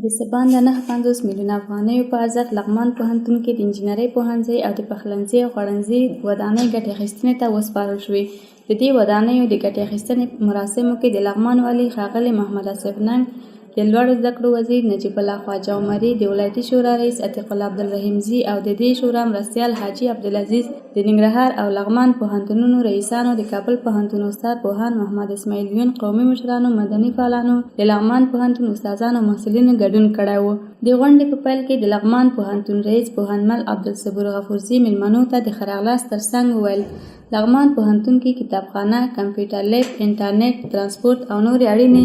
د سبان د 9.50 میلیونه افغانیو په ارزښت لغمان پوهنتون کې د انجینرۍ پوهنځي او د پخلنځي او خوړنځي ودانۍ ګټې اخیستنې ته وسپارل شوې. د دې ودانیو د ګټې اخیستنې په مراسمو کې د لغمان والي ښاغلی محمد آصف ننګ، د لوړو زده کړو وزیر نجیب الله خواجه عمري، د ولایتي شورا رئیس عتیق الله عبدالرحیمزي او د دې شورا مرستیال حاجي عبدالعزیز، د ننګرهار او لغمان پوهنتونونو رئیسانو، د کابل پوهنتون استاد پوهاند محمد اسماعیل یون، قومي مشرانو، مدني فعالانو، د لغمان پوهنتون استادانو او محصلینو ګډون کړی و. د غونډې په پیل کې د لغمان پوهنتون رئیس پوهنمل عبدالصبور غفورزي مېلمنو ته د ښه راغلاست ترڅنګ وویل لغمان پوهنتون کې کتابخانه، کمپیوټر لیب، انټرنیټ، ترانسپورت او نورې اړینې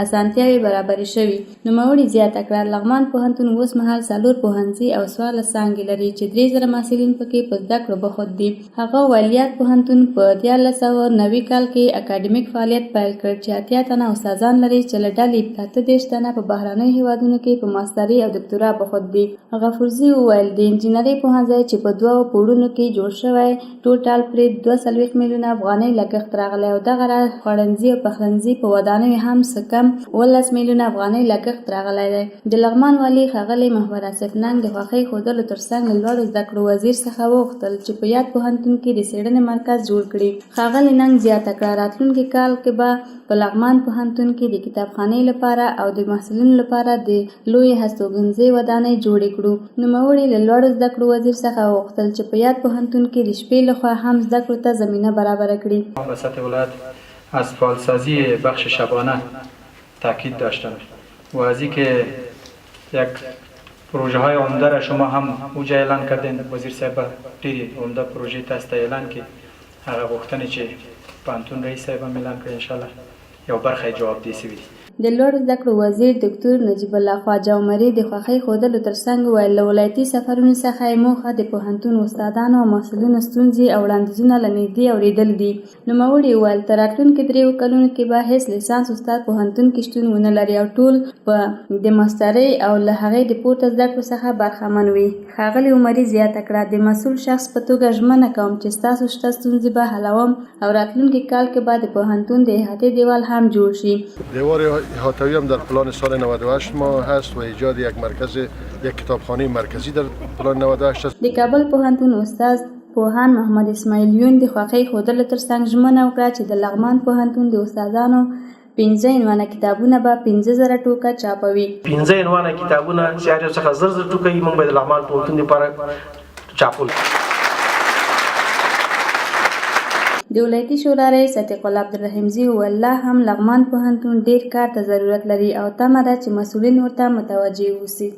اسانتیاوې برابرې شوي. نوموړي زیاته کړه لغمان پوهنتون اوس مهال 4 پوهنځي او 14 څانګې لري چې 3000 محصلین پکې په زده کړو بوخت دي. هغه ویل یاد پوهنتون په 1990 کال کې اکاډمیک فعالیت پیل کړ چې 80 تنه استادان لري چې له ډلې 30 تنه په بهرنیو هیوادونو کې په ماستري او دکتورا بوخت دي. غفورزي وویل د انجینرۍ پوهنځي چې په 2 پوړونو کې جوړ شوی ټوټال پرې 42 میلیونه افغانۍ لګښت راغلی او دغه خوړنځي او پخلنځي په ودانیو هم څه کم 18 میلیونه افغانۍ لګښت راغلی دی. د لغمان والي ښاغلی محمد آصف ننګ د خوښۍ ښودلو ترڅنګ له لوړو زده کړو وزیر څخه وغوښتل چې په یاد پوهنتون کې د څېړنې مرکز جوړ کړي. ښاغلی ننګ زیاته کړه راتلونکي کال کې به په لغمان پوهنتون کې د کتابخانې لپاره او د محصلینو لپاره د لویې هستوګنځي ودانۍ جوړې کړو. نوموړي له لوړو زده کړو وزیر څخه وغوښتل چې په یاد پوهنتون کې د شپې لخوا هم زده کړو ته زمینه برابره کړي. به سطح ولایت از فعالسازی بخش شبانه تاکید داشتم و از اینکه یک پروژه های عمده را شما هم اوجا اعلان کردین. وزیر صاحب ډیری عمده پروژه تاسو ته اعلان کړي. هغه غوښتنې چې پوهنتون رئیس صاحب هم اعلان کړي ان شاء الله یو برخه جواب دی سوي. د لوړو زده کړو وزیر ډاکټر نجیب الله خواجه عمري د خوښۍ ښودلو ترڅنګ ویل له ولایتي سفرونو څخه یې موخه د پوهنتون استادانو او محصلینو ستونزې او وړاندیزونه له نږدې اورېدل دي. نوموړي وویل تر راتلونکي 3 کلونو کې به هیڅ لیسانس استاد پوهنتون کې شتون ونه لري او ټول په د ماسترۍ او له هغې د پورته زده کړو څخه برخمن وي. ښاغلي عمري زیاته کړه د مسؤل شخص په توګه ژمنه کوم چې ستاسو شته ستونزې به حلوم او راتلونکي کال کې به د پوهنتون د احاطې دیوال هم جوړ شي. احاطوی هم در پلان سال 98 ما هست و ایجاد یک کتابخانه مرکزی در پلان 98 است. د کابل پوهنتون استاد پوهاند محمد اسماعیل یون د خوښۍ ښودلو ترڅنګ ژمنه وکړه چې د لغمان پوهنتون د استادانو 15 عنوانه کتابونه به 15000 ټوکه چاپوي. 15 عنوانه کتابونه چې هر یو څخه 1000 ټوکه یې موږ به د لغمان پوهنتون لپاره چاپول. د ولایتي شورا رئیس عتیق الله عبدالرحیمزي وویل لا هم لغمان پوهنتون ډیر کار ته ضرورت لري او تمه ده چې مسؤلین ورته متوجه اوسي.